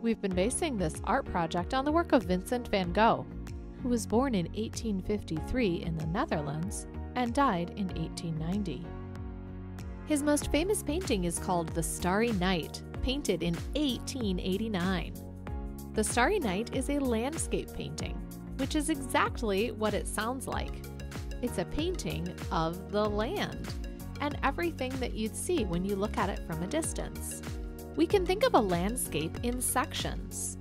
We've been basing this art project on the work of Vincent van Gogh, who was born in 1853 in the Netherlands and died in 1890. His most famous painting is called The Starry Night, painted in 1889. The Starry Night is a landscape painting, which is exactly what it sounds like. It's a painting of the land and everything that you'd see when you look at it from a distance. We can think of a landscape in sections.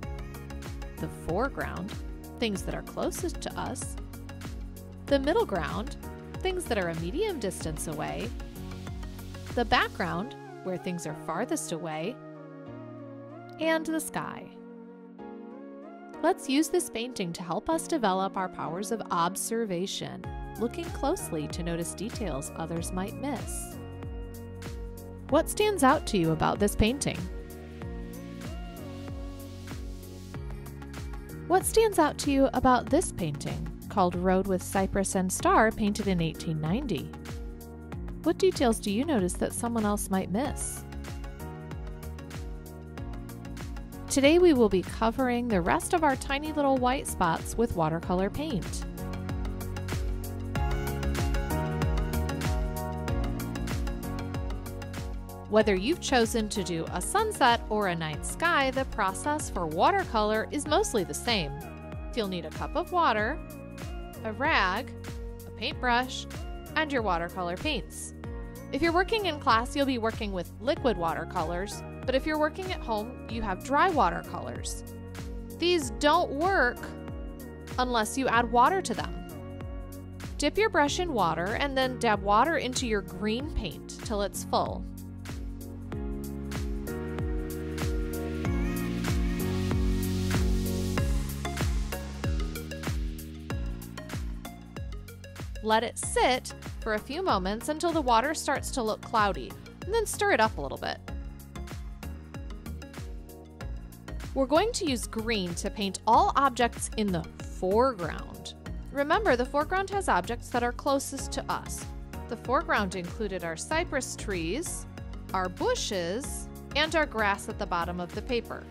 The foreground, things that are closest to us. The middle ground, things that are a medium distance away. The background, where things are farthest away. And the sky. Let's use this painting to help us develop our powers of observation, looking closely to notice details others might miss. What stands out to you about this painting? What stands out to you about this painting, called Road with Cypress and Star, painted in 1890? What details do you notice that someone else might miss? Today we will be covering the rest of our tiny little white spots with watercolor paint. Whether you've chosen to do a sunset or a night sky, the process for watercolor is mostly the same. You'll need a cup of water, a rag, a paintbrush, and your watercolor paints. If you're working in class, you'll be working with liquid watercolors, but if you're working at home, you have dry watercolors. These don't work unless you add water to them. Dip your brush in water and then dab water into your green paint till it's full. Let it sit for a few moments until the water starts to look cloudy, and then stir it up a little bit. We're going to use green to paint all objects in the foreground. Remember, the foreground has objects that are closest to us. The foreground included our cypress trees, our bushes, and our grass at the bottom of the paper.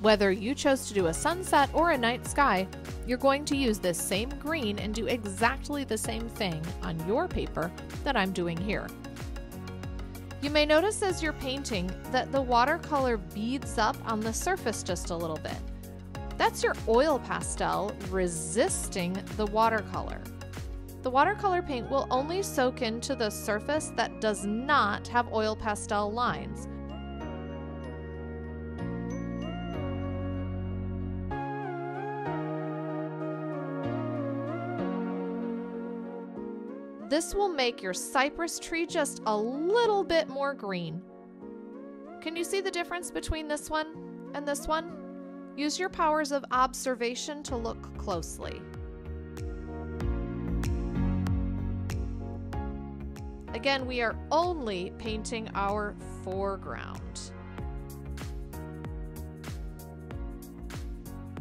Whether you chose to do a sunset or a night sky, you're going to use this same green and do exactly the same thing on your paper that I'm doing here. You may notice as you're painting that the watercolor beads up on the surface just a little bit. That's your oil pastel resisting the watercolor. The watercolor paint will only soak into the surface that does not have oil pastel lines. This will make your cypress tree just a little bit more green. Can you see the difference between this one and this one? Use your powers of observation to look closely. Again, we are only painting our foreground.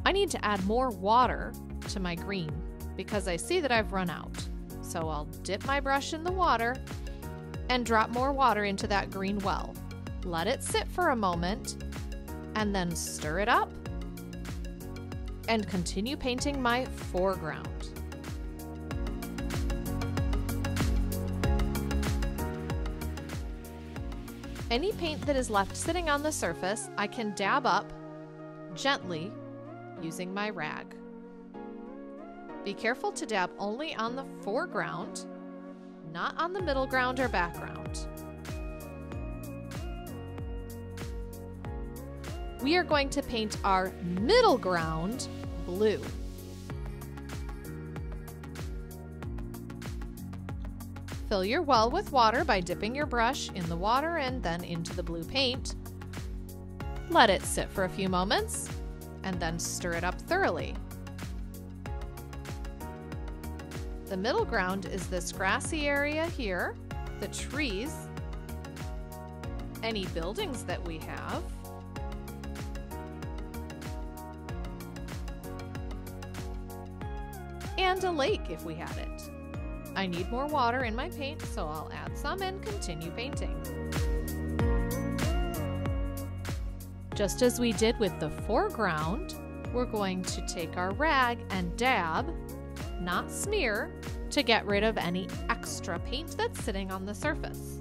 I need to add more water to my green because I see that I've run out. So I'll dip my brush in the water and drop more water into that green well. Let it sit for a moment and then stir it up and continue painting my foreground. Any paint that is left sitting on the surface, I can dab up gently using my rag. Be careful to dab only on the foreground, not on the middle ground or background. We are going to paint our middle ground blue. Fill your well with water by dipping your brush in the water and then into the blue paint. Let it sit for a few moments and then stir it up thoroughly. The middle ground is this grassy area here, the trees, any buildings that we have, and a lake if we had it. I need more water in my paint, so I'll add some and continue painting. Just as we did with the foreground, we're going to take our rag and dab, not smear, to get rid of any extra paint that's sitting on the surface.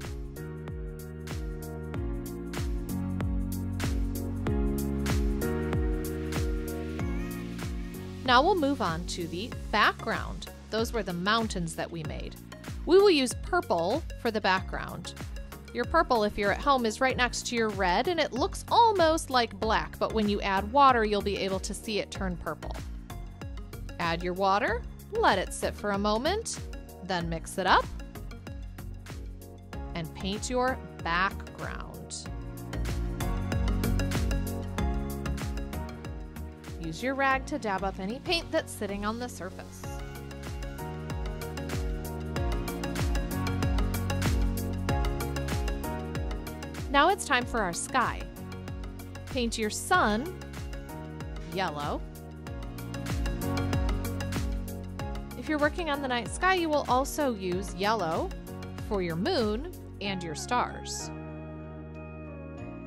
Now we'll move on to the background. Those were the mountains that we made. We will use purple for the background. Your purple, if you're at home, is right next to your red, and it looks almost like black, but when you add water, you'll be able to see it turn purple. Add your water, let it sit for a moment, then mix it up, and paint your background. Use your rag to dab up any paint that's sitting on the surface. Now it's time for our sky. Paint your sun yellow. If you're working on the night sky, you will also use yellow for your moon and your stars.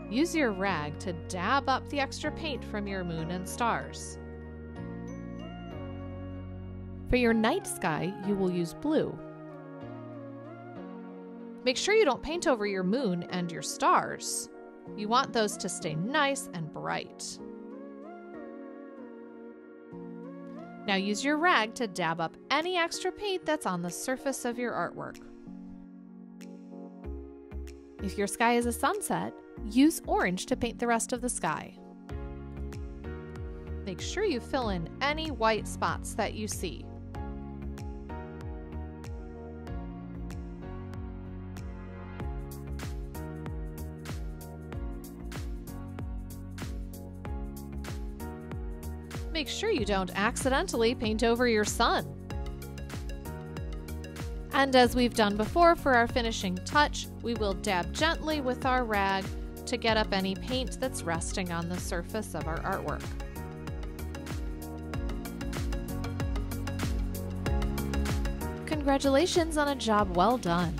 Use your rag to dab up the extra paint from your moon and stars. For your night sky, you will use blue. Make sure you don't paint over your moon and your stars. You want those to stay nice and bright. Now use your rag to dab up any extra paint that's on the surface of your artwork. If your sky is a sunset, use orange to paint the rest of the sky. Make sure you fill in any white spots that you see. Make sure you don't accidentally paint over your sun. And as we've done before, for our finishing touch, we will dab gently with our rag to get up any paint that's resting on the surface of our artwork. Congratulations on a job well done!